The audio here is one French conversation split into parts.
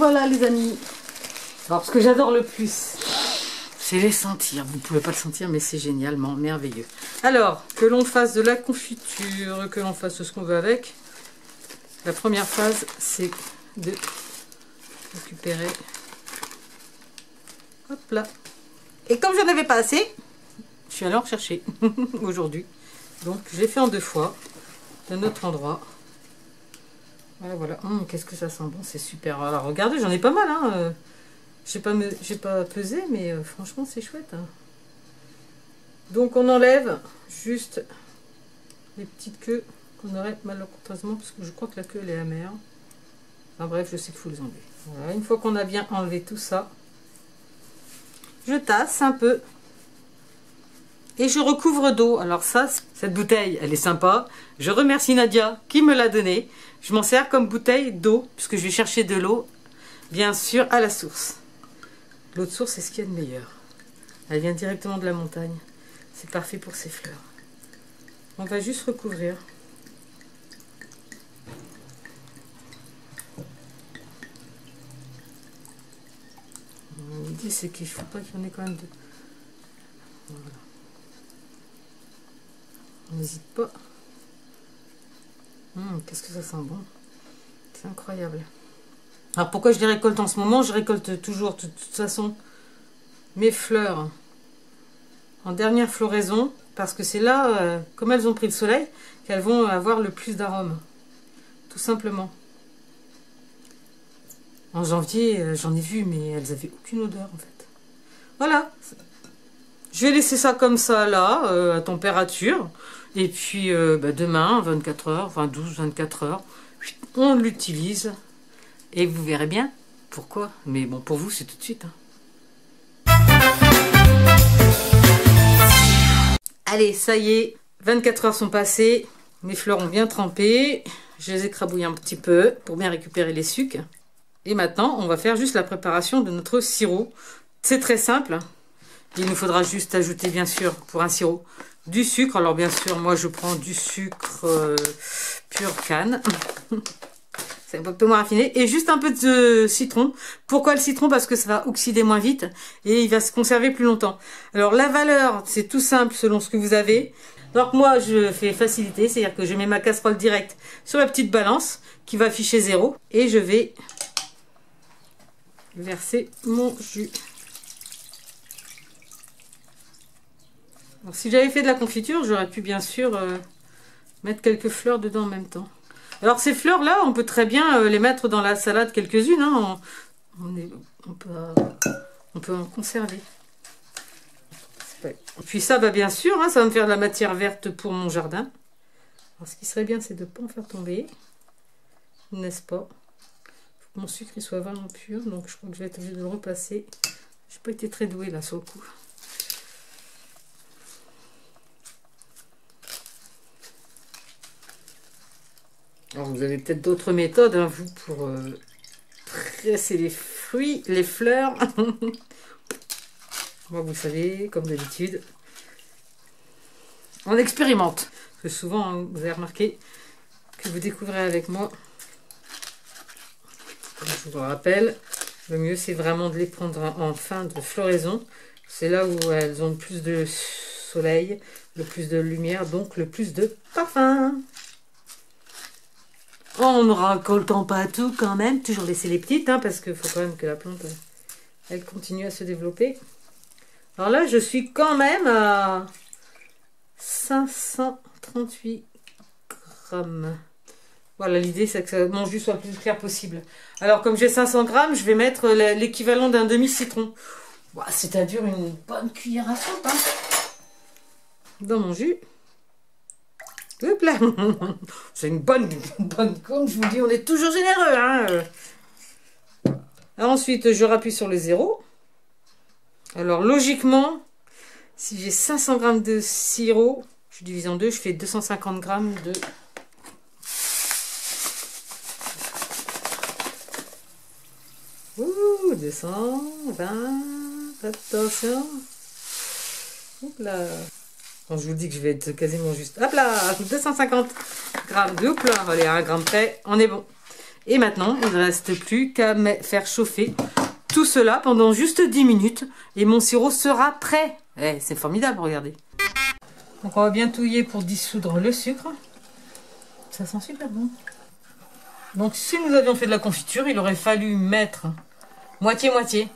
voilà les amis. Alors ce que j'adore le plus, c'est les sentir. Vous ne pouvez pas le sentir, mais c'est génialement merveilleux. Alors, que l'on fasse de la confiture, que l'on fasse ce qu'on veut avec, la première phase, c'est de récupérer. Hop là. Et comme j'en avais pas assez, je suis allée en rechercher aujourd'hui. Donc, j'ai fait en 2 fois, d'un autre endroit. Voilà, voilà. Qu'est-ce que ça sent bon, c'est super. Alors, regardez, j'en ai pas mal, hein. J'ai pas pesé, mais franchement, c'est chouette. Hein. Donc, on enlève juste les petites queues qu'on aurait malheureusement, parce que je crois que la queue, elle est amère. Enfin bref, je sais qu'il faut les enlever. Voilà, une fois qu'on a bien enlevé tout ça, je tasse un peu. Et je recouvre d'eau. Alors ça, cette bouteille, elle est sympa. Je remercie Nadia qui me l'a donnée. Je m'en sers comme bouteille d'eau, puisque je vais chercher de l'eau, bien sûr, à la source. L'eau de source, c'est ce qu'il y a de meilleur. Elle vient directement de la montagne. C'est parfait pour ces fleurs. On va juste recouvrir. L'idée, c'est qu'il ne faut pas qu'il y en ait quand même de... Voilà. On n'hésite pas. Qu'est-ce que ça sent bon. C'est incroyable. Alors pourquoi je les récolte en ce moment? Je récolte toujours, de toute façon, mes fleurs en dernière floraison. Parce que c'est là, comme elles ont pris le soleil, qu'elles vont avoir le plus d'arômes. Tout simplement. En janvier, j'en ai vu, mais elles n'avaient aucune odeur en fait. Voilà. Je vais laisser ça comme ça là, à température. Et puis demain, 24 heures, enfin 12-24 heures, on l'utilise. Et vous verrez bien pourquoi. Mais bon, pour vous, c'est tout de suite. Hein. Allez, ça y est, 24 heures sont passées. Mes fleurs ont bien trempé. Je les ai écrabouillées un petit peu pour bien récupérer les sucs. Et maintenant, on va faire juste la préparation de notre sirop. C'est très simple. Il nous faudra juste ajouter, bien sûr, pour un sirop, du sucre. Alors, bien sûr, moi, je prends du sucre pur canne. C'est un peu moins raffiné. Et juste un peu de citron. Pourquoi le citron? Parce que ça va oxyder moins vite et il va se conserver plus longtemps. Alors, la valeur, c'est tout simple selon ce que vous avez. Donc, moi, je fais facilité. C'est-à-dire que je mets ma casserole directe sur la petite balance qui va afficher 0. Et je vais verser mon jus. Alors, si j'avais fait de la confiture, j'aurais pu bien sûr mettre quelques fleurs dedans en même temps. Alors ces fleurs-là, on peut très bien les mettre dans la salade quelques-unes. Hein. On peut en conserver. Puis ça, bien sûr, hein, ça va me faire de la matière verte pour mon jardin. Alors ce qui serait bien, c'est de ne pas en faire tomber. N'est-ce pas? Faut que mon sucre il soit vraiment pur, donc je crois que je vais être obligée de le repasser. J'ai pas été très douée là sur le coup. Alors vous avez peut-être d'autres méthodes, hein, vous, pour presser les fruits, les fleurs. Moi, vous savez, comme d'habitude, on expérimente. Parce que souvent, hein, vous avez remarqué que vous découvrez avec moi. Comme je vous le rappelle, le mieux, c'est vraiment de les prendre en fin de floraison. C'est là où elles ont le plus de soleil, le plus de lumière, donc le plus de parfum. En ne récoltant pas tout quand même, toujours laisser les petites, hein, parce qu'il faut quand même que la plante, elle continue à se développer. Alors là, je suis quand même à 538 grammes. Voilà, l'idée c'est que mon jus soit le plus clair possible. Alors comme j'ai 500 grammes, je vais mettre l'équivalent d'un demi-citron. C'est-à-dire une bonne cuillère à soupe hein, dans mon jus. Hop là. C'est une bonne comme je vous dis, on est toujours généreux. Hein. Alors ensuite, je rappuie sur le 0. Alors logiquement, si j'ai 500 grammes de sirop, je divise en deux, je fais 250 grammes de... Ouh, 220, attention. Hop là. Quand je vous dis que je vais être quasiment juste. Hop là, 250 grammes de hop là, allez, à 1 gramme près, on est bon. Et maintenant, il ne reste plus qu'à faire chauffer tout cela pendant juste 10 minutes. Et mon sirop sera prêt. Eh, c'est formidable, regardez. Donc on va bien touiller pour dissoudre le sucre. Ça sent super bon. Donc si nous avions fait de la confiture, il aurait fallu mettre moitié-moitié.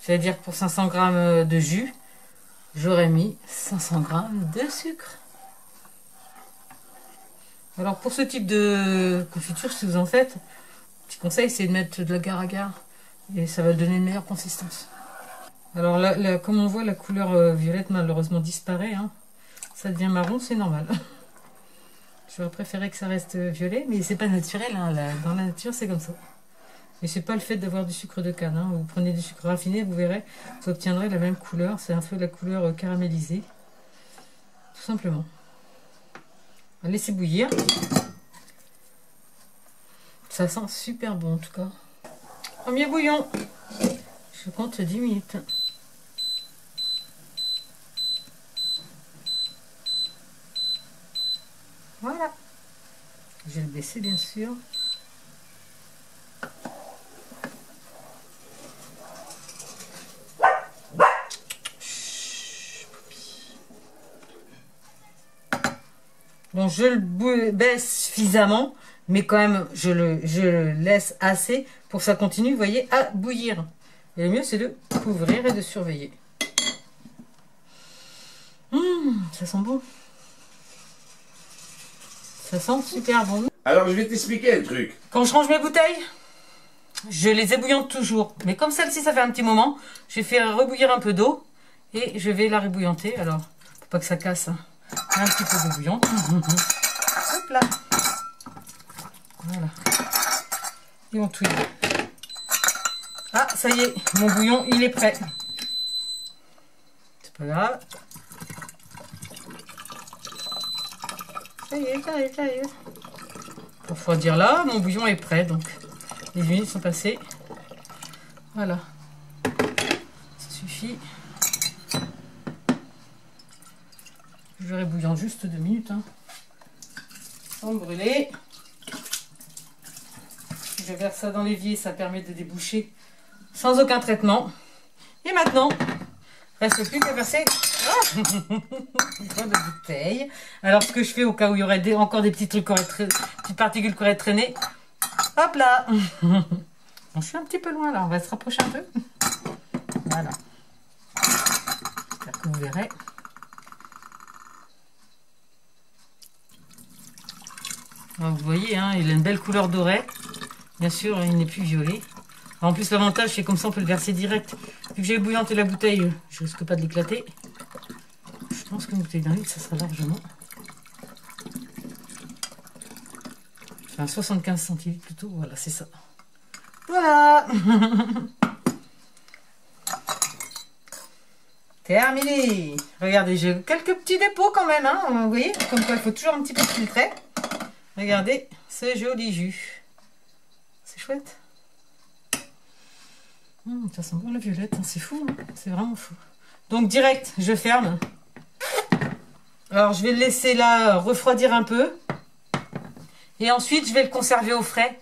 C'est-à-dire pour 500 g de jus, j'aurais mis 500 g de sucre. Alors pour ce type de confiture, si vous en faites, petit conseil, c'est de mettre de l'agar-agar. Et ça va donner une meilleure consistance. Alors là, comme on voit, la couleur violette malheureusement disparaît. Hein. Ça devient marron, c'est normal. J'aurais préféré que ça reste violet, mais c'est pas naturel. Hein. Dans la nature, c'est comme ça. Et c'est pas le fait d'avoir du sucre de canne. Hein. Vous prenez du sucre raffiné, vous verrez, vous obtiendrez la même couleur. C'est un peu la couleur caramélisée. Tout simplement. Laissez bouillir. Ça sent super bon en tout cas. Premier bouillon. Je compte 10 minutes. Voilà. Je vais le baisser bien sûr. Donc je le baisse suffisamment, mais quand même je le laisse assez pour que ça continue, vous voyez, à bouillir. Et le mieux c'est de couvrir et de surveiller. Ça sent bon. Ça sent super bon. Alors je vais t'expliquer un truc. Quand je range mes bouteilles, je les ébouillante toujours. Mais comme celle-ci, ça fait un petit moment, je vais faire rebouillir un peu d'eau et je vais la rebouillanter. Alors, pour pas que ça casse, un petit peu de bouillon. Hop là. Voilà. Et on touille. Ah, ça y est, mon bouillon, il est prêt. C'est pas grave. Ça y est, ça y est, ça y est. Pour refroidir là, mon bouillon est prêt, donc les minutes sont passées. Voilà. Ça suffit. Je vais rebouillir juste 2 minutes. Hein. Sans brûler. Je verse ça dans l'évier, ça permet de déboucher sans aucun traitement. Et maintenant, reste plus qu'à verser dans la bouteille. Alors ce que je fais au cas où il y aurait encore des petits trucs, petites particules qui auraient traîné. Hop là. Bon, je suis un petit peu loin là, on va se rapprocher un peu. Voilà. J'espère que vous verrez. Alors, vous voyez, hein, il a une belle couleur dorée. Bien sûr, il n'est plus violet. En plus, l'avantage, c'est comme ça, on peut le verser direct. Vu que j'ai bouillanté la bouteille, je risque pas de l'éclater. Je pense qu'une bouteille d'un litre, ça sera largement. Enfin, 75 centilitres plutôt. Voilà, c'est ça. Voilà. Terminé. Regardez, j'ai quelques petits dépôts quand même. Hein, vous voyez, comme quoi, il faut toujours un petit peu filtrer. Regardez, ce joli jus. C'est chouette. Ça sent bon la violette, hein, c'est fou, hein, c'est vraiment fou. Donc direct, je ferme. Alors je vais le laisser là refroidir un peu. Et ensuite je vais le conserver au frais.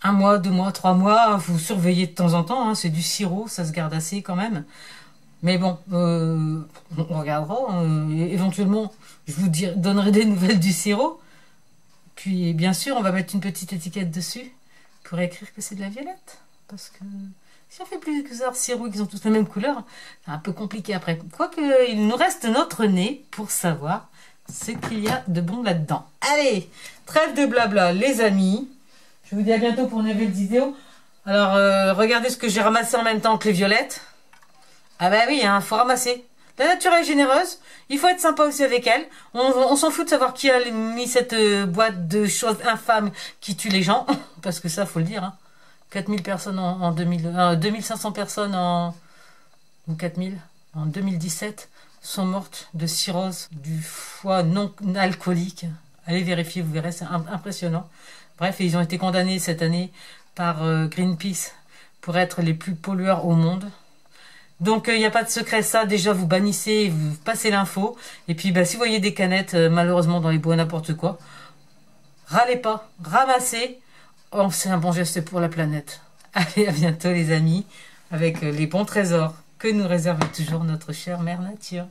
1 mois, 2 mois, 3 mois. Vous surveillez de temps en temps, hein, c'est du sirop, ça se garde assez quand même. Mais bon, on regardera. Éventuellement, je vous donnerai des nouvelles du sirop. Puis bien sûr, on va mettre une petite étiquette dessus pour écrire que c'est de la violette. Parce que si on fait plusieurs sirops qui ont tous la même couleur, c'est un peu compliqué après. Quoique, il nous reste notre nez pour savoir ce qu'il y a de bon là-dedans. Allez, trêve de blabla, les amis. Je vous dis à bientôt pour une nouvelle vidéo. Alors, regardez ce que j'ai ramassé en même temps que les violettes. Ah bah oui, hein, faut ramasser. La nature est généreuse, il faut être sympa aussi avec elle. On s'en fout de savoir qui a mis cette boîte de choses infâmes qui tuent les gens. Parce que ça, faut le dire, hein. 4000 personnes en 2500 personnes ou 4000 en 2017 sont mortes de cirrhose du foie non alcoolique. Allez vérifier, vous verrez, c'est impressionnant. Bref, ils ont été condamnés cette année par Greenpeace pour être les plus pollueurs au monde. Donc, il n'y a pas de secret, ça. Déjà, vous bannissez, vous passez l'info. Et puis, bah, si vous voyez des canettes, malheureusement, dans les bois, n'importe quoi, râlez pas, ramassez. Oh, c'est un bon geste pour la planète. Allez, à bientôt les amis, avec les bons trésors que nous réserve toujours notre chère mère nature.